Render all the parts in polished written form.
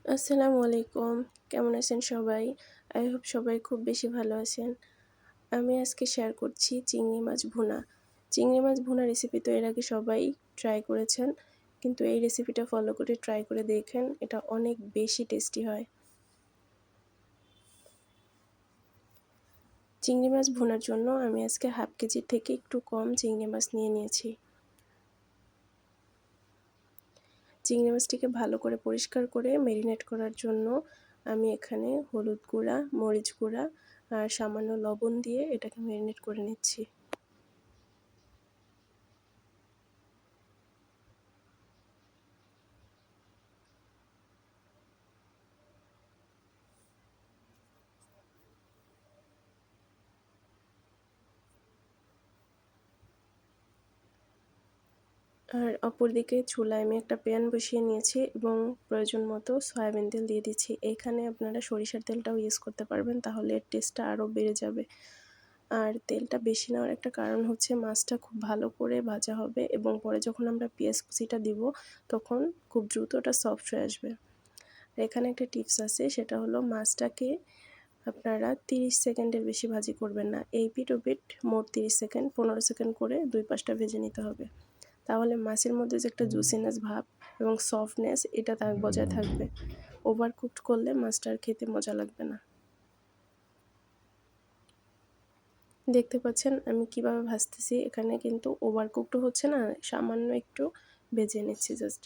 আসসালামু আলাইকুম। কেমন আছেন সবাই? আই হোপ সবাই খুব বেশি ভালো আছেন। আমি আজকে শেয়ার করছি চিংড়ি মাছ ভুনা। চিংড়ি মাছ ভুনা রেসিপি তো এর আগে সবাই ট্রাই করেছেন। কিন্তু এই রেসিপিটা ফলো করে ট্রাই করে দেখেন, এটা অনেক বেশি টেস্টি হয়। চিংড়ি মাছ ভুনার জন্য আমি আজকে হাফ কেজির থেকে একটু কম চিংড়ি মাছ নিয়ে নিয়েছি। চিংড়ি মাছটিকে ভালো করে পরিষ্কার করে মেরিনেট করার জন্য আমি এখানে হলুদ গুঁড়া, মরিচ গুঁড়া আর সামান্য লবণ দিয়ে এটাকে মেরিনেট করে নিচ্ছি। আর অপরদিকে চুলায় আমি একটা প্যান বসিয়ে নিয়েছি এবং প্রয়োজন মতো সয়াবিন তেল দিয়ে দিচ্ছি। এইখানে আপনারা সরিষার তেলটাও ইউজ করতে পারবেন, তাহলে এর টেস্টটা আরও বেড়ে যাবে। আর তেলটা বেশি নেওয়ার একটা কারণ হচ্ছে মাছটা খুব ভালো করে ভাজা হবে এবং পরে যখন আমরা পেঁয়াজ কুচিটা দিব তখন খুব দ্রুত ওটা সফট হয়ে আসবে। আর এখানে একটা টিপস আছে, সেটা হলো মাছটাকে আপনারা 30 সেকেন্ডের বেশি ভাজি করবেন না। এই পিঠ ও পিঠ মোট 30 সেকেন্ড 15 সেকেন্ড করে দুই পাশটা ভেজে নিতে হবে। তাহলে মাছের মধ্যে যে একটা জুসিনেস ভাব এবং সফটনেস এটা বজায় থাকবে। ওভারকুকড করলে মাছটা আর খেতে মজা লাগবে না। দেখতে পাচ্ছেন আমি কিভাবে ভাজতেছি, এখানে কিন্তু ওভারকুকড হচ্ছে না, সামান্য একটু ভেজে নিচ্ছি জাস্ট।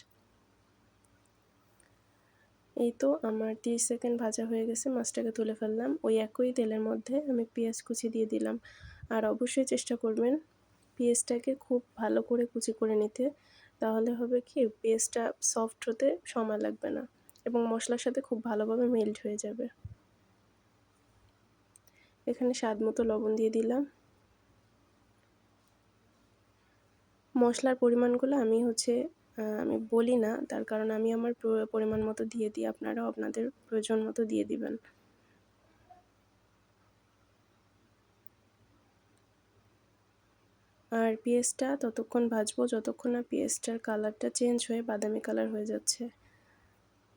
এই তো আমার 30 সেকেন্ড ভাজা হয়ে গেছে, মাছটাকে তুলে ফেললাম। ওই একই তেলের মধ্যে আমি পেঁয়াজ কুচি দিয়ে দিলাম। আর অবশ্যই চেষ্টা করবেন পেঁয়াজটাকে খুব ভালো করে কুচি করে নিতে, তাহলে হবে কি পেঁয়াজটা সফট হতে সময় লাগবে না এবং মশলার সাথে খুব ভালোভাবে মেল্ট হয়ে যাবে। এখানে স্বাদ মতো লবণ দিয়ে দিলাম। মশলার পরিমাণগুলো আমি বলি না, তার কারণ আমি আমার পরিমাণ মতো দিয়ে দিই, আপনারাও আপনাদের প্রয়োজন মতো দিয়ে দিবেন। আর পেঁয়াজটা ততক্ষণ ভাজবো যতক্ষণ না পেঁয়াজটার কালারটা চেঞ্জ হয়ে বাদামি কালার হয়ে যাচ্ছে।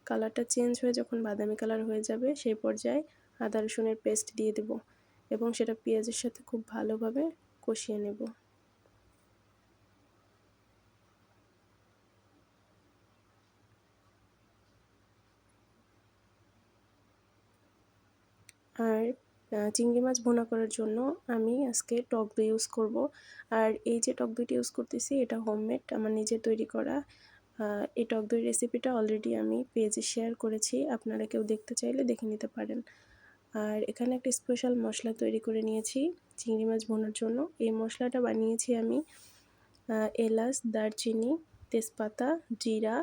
কালারটা চেঞ্জ হয়ে যখন বাদামি কালার হয়ে যাবে সেই পর্যায়ে আদা রসুনের পেস্ট দিয়ে দেব এবং সেটা পেঁয়াজের সাথে খুব ভালোভাবে কষিয়ে নেব। আর চিংড়ি মাছ ভুনা করার জন্য আমি আজকে টক দই ইউজ করব। আর এই যে টক দইটা ইউজ করতেছি এটা হোমমেড, আমার নিজের তৈরি করা। এই টক দই রেসিপিটা অলরেডি আমি পেজে শেয়ার করেছি, আপনারা কেউ দেখতে চাইলে দেখে নিতে পারেন। আর এখানে একটা স্পেশাল মশলা তৈরি করে নিয়েছি চিংড়ি মাছ ভুনার জন্য। এই মশলাটা বানিয়েছি আমি এলাচ, দারচিনি, তেজপাতা, জিরা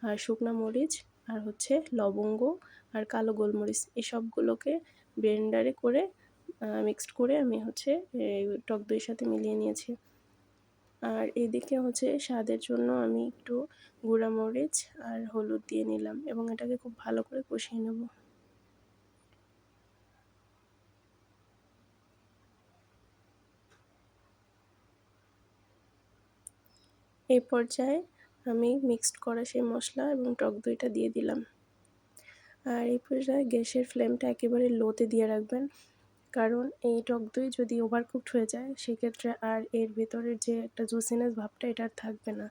আর শুকনো মরিচ আর হচ্ছে লবঙ্গ আর কালো গোলমরিচ, এই সবগুলোকে ব্লেন্ডারে করে মিক্সড করে আমি এই টক দইয়ের সাথে মিলিয়ে নিয়েছি। আর এদিকে স্বাদের জন্য আমি একটু গুঁড়া মরিচ আর হলুদ দিয়ে নিলাম এবং এটাকে খুব ভালো করে কষিয়ে নেব। এই পর্যায়ে আমি মিক্সড করা সেই মশলা এবং টক দইটা দিয়ে দিলাম। আর এই পর্যায়ে গ্যাসের ফ্লেমটা একেবারে লোতে দিয়ে রাখবেন, কারণ এই টক দই যদি ওভারকুকড হয়ে যায় সেক্ষেত্রে আর এর ভেতরের যে একটা জুসিনেস ভাবটা এটা আর থাকবে না।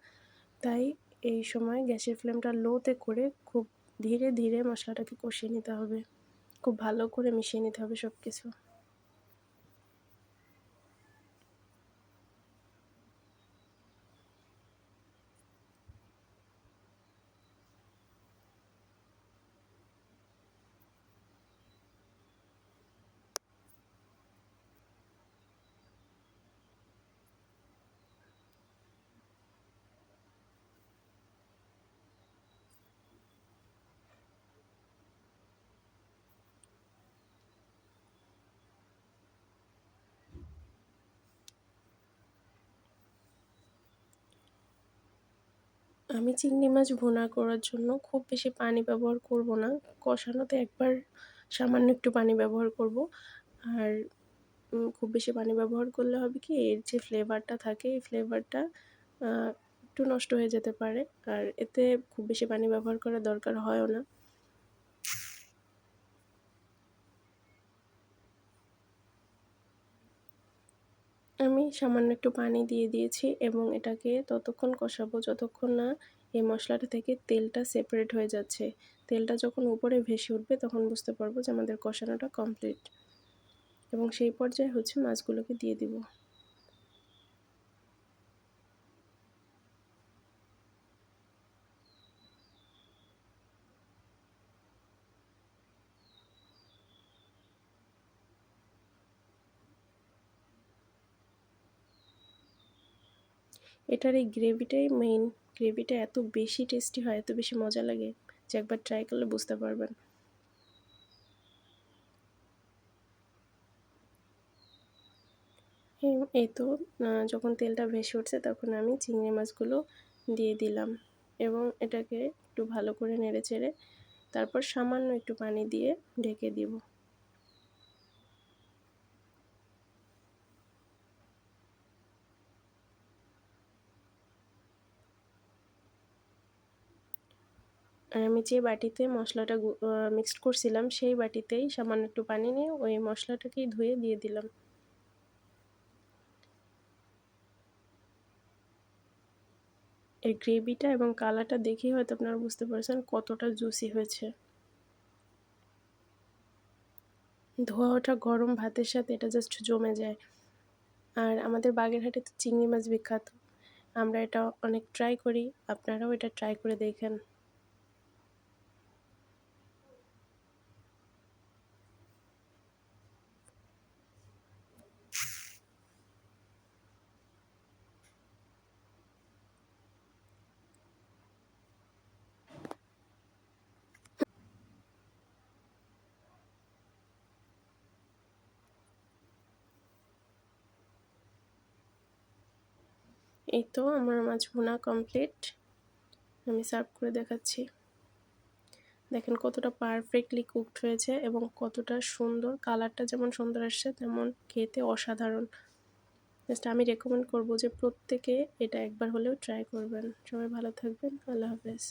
তাই এই সময় গ্যাসের ফ্লেমটা লোতে করে খুব ধীরে ধীরে মশলাটাকে কষিয়ে নিতে হবে, খুব ভালো করে মিশিয়ে নিতে হবে সব কিছু। আমি চিংড়ি মাছ ভুনা করার জন্য খুব বেশি পানি ব্যবহার করব না, কষানোতে একবার সামান্য একটু পানি ব্যবহার করব। আর খুব বেশি পানি ব্যবহার করলে হবে কি এর যে ফ্লেভারটা থাকে এই ফ্লেভারটা একটু নষ্ট হয়ে যেতে পারে। আর এতে খুব বেশি পানি ব্যবহার করার দরকার হয়ও না। আমি সামান্য একটু পানি দিয়ে দিয়েছি এবং এটাকে ততক্ষণ কষাবো যতক্ষণ না এই মশলাটা থেকে তেলটা সেপারেট হয়ে যাচ্ছে। তেলটা যখন উপরে ভেসে উঠবে তখন বুঝতে পারবো যে আমাদের কষানোটা কমপ্লিট, এবং সেই পর্যায়ে হচ্ছে মাছগুলোকে দিয়ে দিব। এটার এই গ্রেভিটাই মেইন। গ্রেভিটা এত বেশি টেস্টি হয়, এত বেশি মজা লাগে যে একবার ট্রাই করলে বুঝতে পারবেন। এই তো যখন তেলটা ভেসে উঠছে তখন আমি চিংড়ি মাছগুলো দিয়ে দিলাম এবং এটাকে একটু ভালো করে নেড়েচেড়ে তারপর সামান্য একটু পানি দিয়ে ঢেকে দিব। আর আমি যে বাটিতে মশলাটা মিক্সড করছিলাম সেই বাটিতেই সামান্য একটু পানি নিয়ে ওই মশলাটাকেই ধুয়ে দিয়ে দিলাম। এর গ্রেভিটা এবং কালারটা দেখেই হয়তো আপনারা বুঝতে পারছেন কতটা জুসি হয়েছে। ধোয়া ওঠা গরম ভাতের সাথে এটা জাস্ট জমে যায়। আর আমাদের বাগেরহাটে তো চিংড়ি মাছ বিখ্যাত। আমরা এটা অনেক ট্রাই করি, আপনারাও এটা ট্রাই করে দেখেন। এই তো আমার মাছ ভুনা কমপ্লিট। আমি সার্ভ করে দেখাচ্ছি। দেখেন কতটা পারফেক্টলি কুকড হয়েছে এবং কতটা সুন্দর, কালারটা যেমন সুন্দর আসছে তেমন খেতে অসাধারণ। জাস্ট আমি রেকমেন্ড করব যে প্রত্যেকে এটা একবার হলেও ট্রাই করবেন। সবাই ভালো থাকবেন। আল্লাহ হাফেজ।